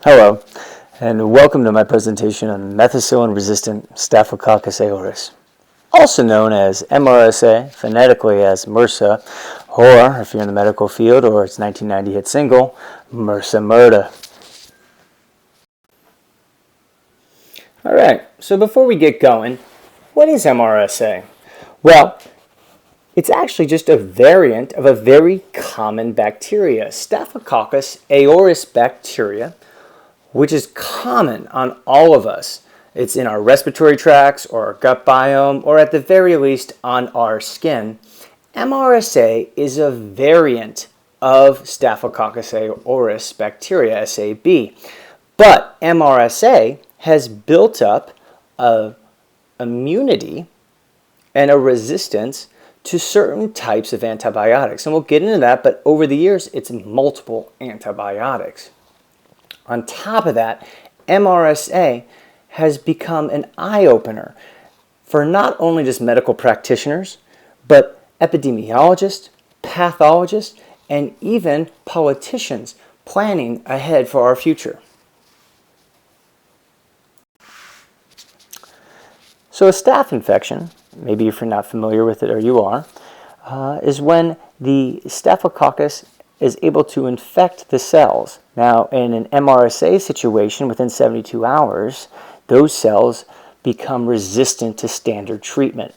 Hello, and welcome to my presentation on Methicillin-resistant Staphylococcus aureus, also known as MRSA, phonetically as MRSA, or if you're in the medical field or its 1990 hit single, MRSA murder. Alright, so before we get going, what is MRSA? Well, it's actually just a variant of a very common bacteria, Staphylococcus aureus bacteria, which is common on all of us. It's in our respiratory tracts or our gut biome, or at the very least on our skin. MRSA is a variant of Staphylococcus aureus bacteria, SAB. But MRSA has built up an immunity and a resistance to certain types of antibiotics. And we'll get into that, but over the years, it's multiple antibiotics. On top of that, MRSA has become an eye-opener for not only just medical practitioners, but epidemiologists, pathologists, and even politicians planning ahead for our future. So a staph infection, maybe if you're not familiar with it or you are, is when the Staphylococcus is able to infect the cells. Now, in an MRSA situation, within 72 hours, those cells become resistant to standard treatment.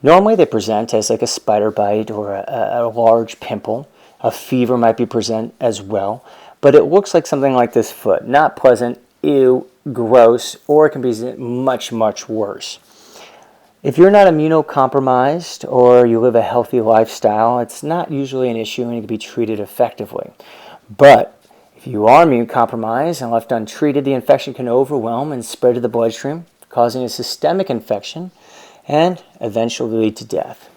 Normally, they present as like a spider bite or a large pimple. A fever might be present as well, but it looks like something like this foot. Not pleasant, ew, gross, or it can be much, much worse. If you're not immunocompromised or you live a healthy lifestyle, it's not usually an issue and it can be treated effectively. But if you are immunocompromised and left untreated, the infection can overwhelm and spread to the bloodstream, causing a systemic infection and eventually lead to death.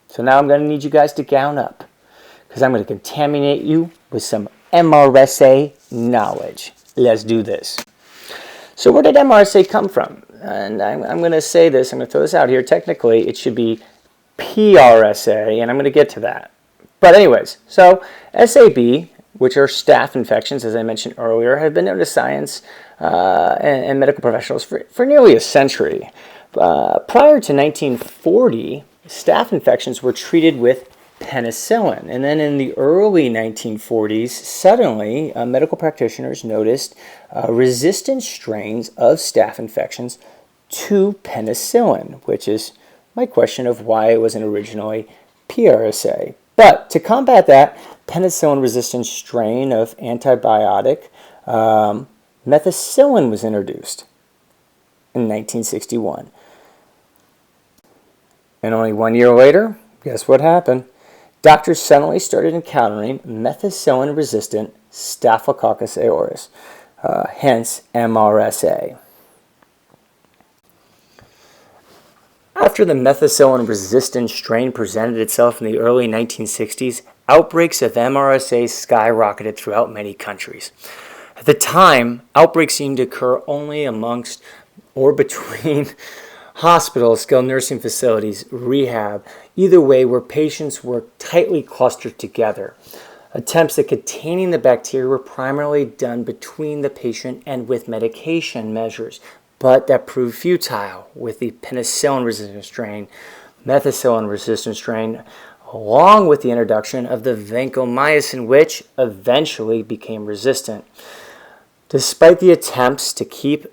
So now I'm going to need you guys to gown up because I'm going to contaminate you with some MRSA knowledge. Let's do this. So where did MRSA come from? And I'm going to say this, I'm going to throw this out here. Technically, it should be PRSA, and I'm going to get to that. But anyways, so SAB, which are staph infections, as I mentioned earlier, have been known to science and medical professionals for nearly a century. Prior to 1940, staph infections were treated with penicillin. And then in the early 1940s, suddenly medical practitioners noticed resistant strains of staph infections to penicillin, which is my question of why it wasn't originally PRSA. But to combat that penicillin-resistant strain of antibiotic, methicillin was introduced in 1961. And only 1 year later, guess what happened? Doctors suddenly started encountering methicillin-resistant Staphylococcus aureus, hence MRSA. After the methicillin-resistant strain presented itself in the early 1960s, outbreaks of MRSA skyrocketed throughout many countries. At the time, outbreaks seemed to occur only amongst or between hospitals, skilled nursing facilities, rehab, either way where patients were tightly clustered together. Attempts at containing the bacteria were primarily done between the patient and with medication measures, but that proved futile with the penicillin-resistant strain, methicillin-resistant strain, along with the introduction of the vancomycin, which eventually became resistant. Despite the attempts to keep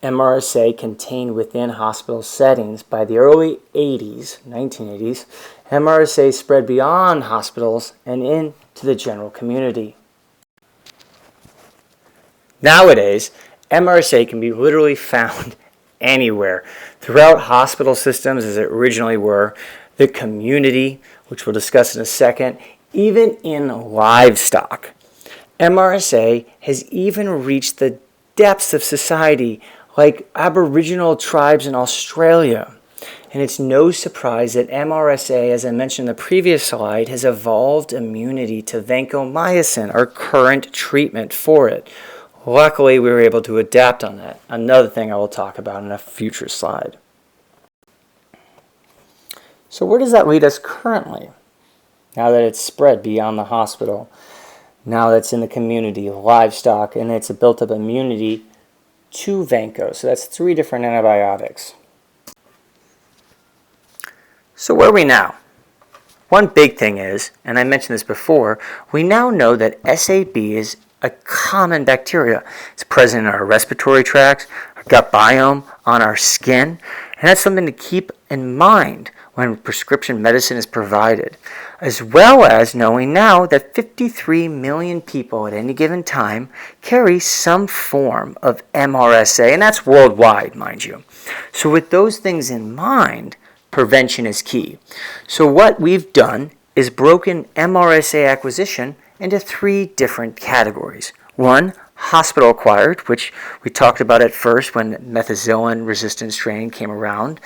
MRSA contained within hospital settings, by the early 1980s, MRSA spread beyond hospitals and into the general community. Nowadays, MRSA can be literally found anywhere, throughout hospital systems as it originally were, the community, which we'll discuss in a second, even in livestock. MRSA has even reached the depths of society, like Aboriginal tribes in Australia. And it's no surprise that MRSA, as I mentioned in the previous slide, has evolved immunity to vancomycin, our current treatment for it. Luckily, we were able to adapt on that. Another thing I will talk about in a future slide. So where does that lead us currently? now that it's spread beyond the hospital, now that's in the community, livestock, and it's a built-up immunity to Vanco. So that's 3 different antibiotics. So where are we now? One big thing is, and I mentioned this before, we now know that SAB is a common bacteria. It's present in our respiratory tracts, our gut biome, on our skin, and that's something to keep in mind when prescription medicine is provided, as well as knowing now that 53 million people at any given time carry some form of MRSA, and that's worldwide, mind you. So with those things in mind, prevention is key. So what we've done is broken MRSA acquisition into 3 different categories. 1, hospital-acquired, which we talked about at first when methicillin-resistant strain came around.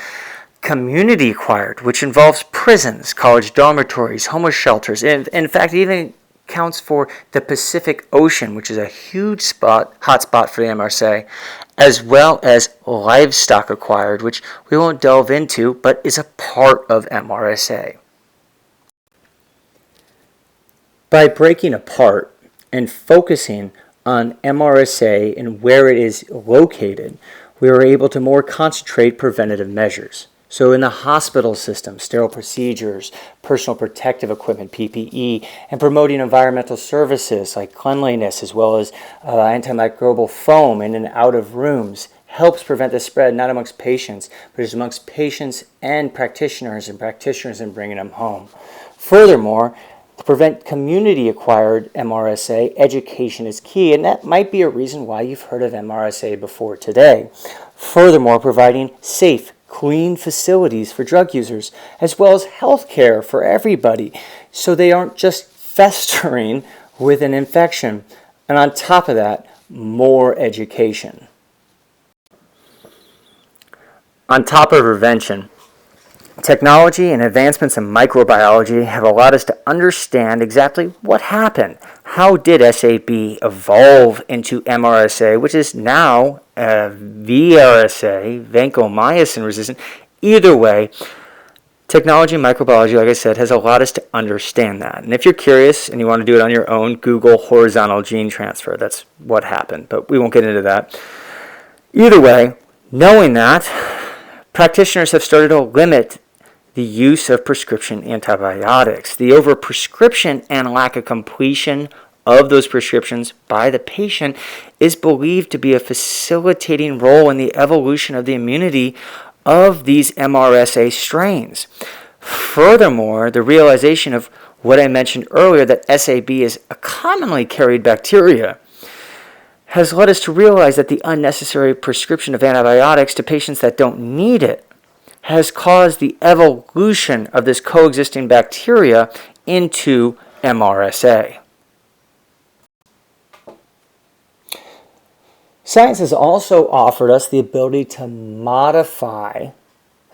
Community-acquired, which involves prisons, college dormitories, homeless shelters, and in fact even counts for the Pacific Ocean, which is a huge hotspot for the MRSA, as well as livestock acquired, which we won't delve into, but is a part of MRSA. By breaking apart and focusing on MRSA and where it is located, we are able to more concentrate preventative measures. So in the hospital system, sterile procedures, personal protective equipment, PPE, and promoting environmental services like cleanliness as well as antimicrobial foam in and out of rooms helps prevent the spread not amongst patients, but it's amongst patients and practitioners in bringing them home. Furthermore, to prevent community-acquired MRSA, education is key, and that might be a reason why you've heard of MRSA before today. Furthermore, providing safe, clean facilities for drug users, as well as health care for everybody, so they aren't just festering with an infection. And on top of that, more education. On top of prevention, technology and advancements in microbiology have allowed us to understand exactly what happened. How did SAB evolve into MRSA, which is now VRSA, vancomycin resistant? Either way, technology and microbiology, like I said, has allowed us to understand that. And if you're curious and you want to do it on your own, Google horizontal gene transfer. That's what happened, but we won't get into that. Either way, knowing that, practitioners have started to limit the use of prescription antibiotics. The overprescription and lack of completion of those prescriptions by the patient is believed to be a facilitating role in the evolution of the immunity of these MRSA strains. Furthermore, the realization of what I mentioned earlier, that SAB is a commonly carried bacteria, has led us to realize that the unnecessary prescription of antibiotics to patients that don't need it has caused the evolution of this coexisting bacteria into MRSA. Science has also offered us the ability to modify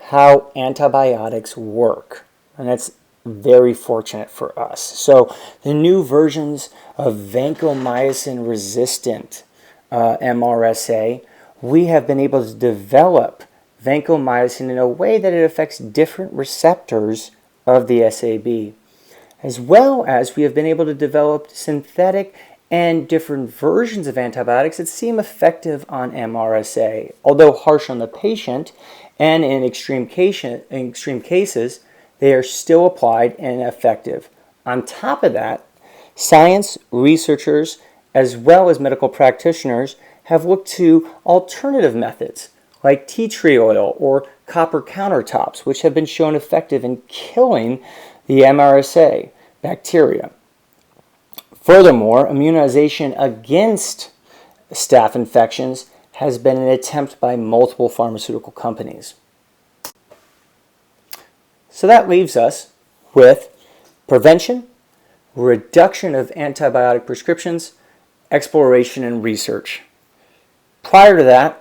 how antibiotics work, and that's very fortunate for us. So the new versions of vancomycin-resistant MRSA, we have been able to develop vancomycin in a way that it affects different receptors of the SAB, as well as we have been able to develop synthetic and different versions of antibiotics that seem effective on MRSA, although harsh on the patient, and in extreme cases, they are still applied and effective. On top of that, science, researchers, as well as medical practitioners have looked to alternative methods like tea tree oil or copper countertops, which have been shown effective in killing the MRSA bacteria. Furthermore, immunization against staph infections has been an attempt by multiple pharmaceutical companies. So that leaves us with prevention, reduction of antibiotic prescriptions, exploration and research. Prior to that,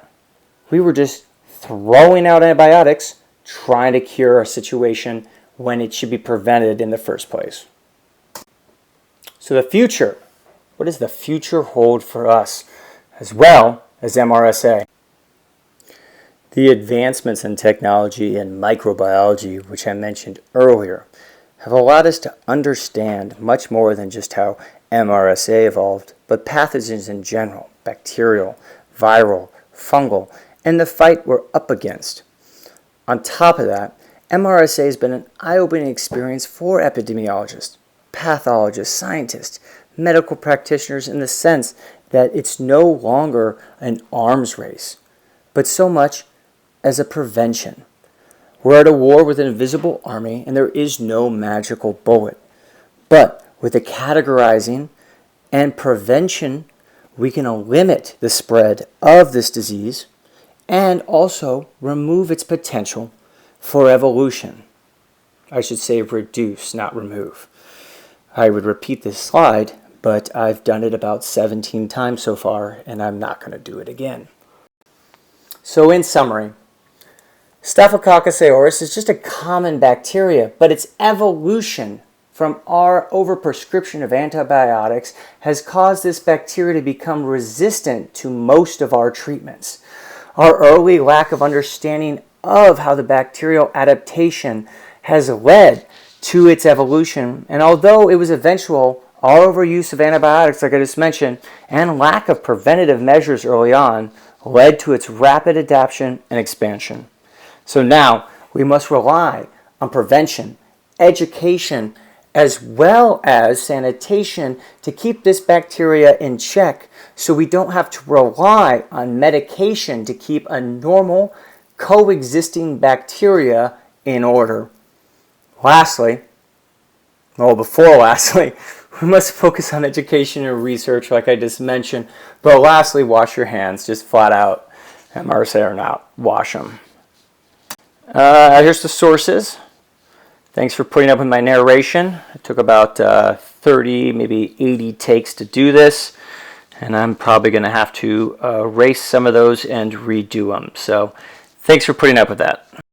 we were just throwing out antibiotics, trying to cure a situation when it should be prevented in the first place. So the future, what does the future hold for us as well as MRSA? The advancements in technology and microbiology, which I mentioned earlier, have allowed us to understand much more than just how MRSA evolved, but pathogens in general, bacterial, viral, fungal, and the fight we're up against. On top of that, MRSA has been an eye-opening experience for epidemiologists, pathologists, scientists, medical practitioners in the sense that it's no longer an arms race, but so much as a prevention. We're at a war with an invisible army and there is no magical bullet. But with the categorizing and prevention, we can limit the spread of this disease and also remove its potential for evolution. I should say reduce, not remove. I would repeat this slide, but I've done it about 17 times so far, and I'm not going to do it again. So in summary, Staphylococcus aureus is just a common bacteria, but its evolution from our overprescription of antibiotics has caused this bacteria to become resistant to most of our treatments. Our early lack of understanding of how the bacterial adaptation has led to its evolution, and although it was eventual, our overuse of antibiotics, like I just mentioned, and lack of preventative measures early on led to its rapid adaptation and expansion. So now we must rely on prevention, education, as well as sanitation to keep this bacteria in check so we don't have to rely on medication to keep a normal coexisting bacteria in order. Lastly, we must focus on education and research like I just mentioned. But lastly, wash your hands, just flat out, MRSA or not, wash them. Here's the sources. Thanks for putting up with my narration. It took about 30, maybe 80 takes to do this, and I'm probably going to have to erase some of those and redo them. So thanks for putting up with that.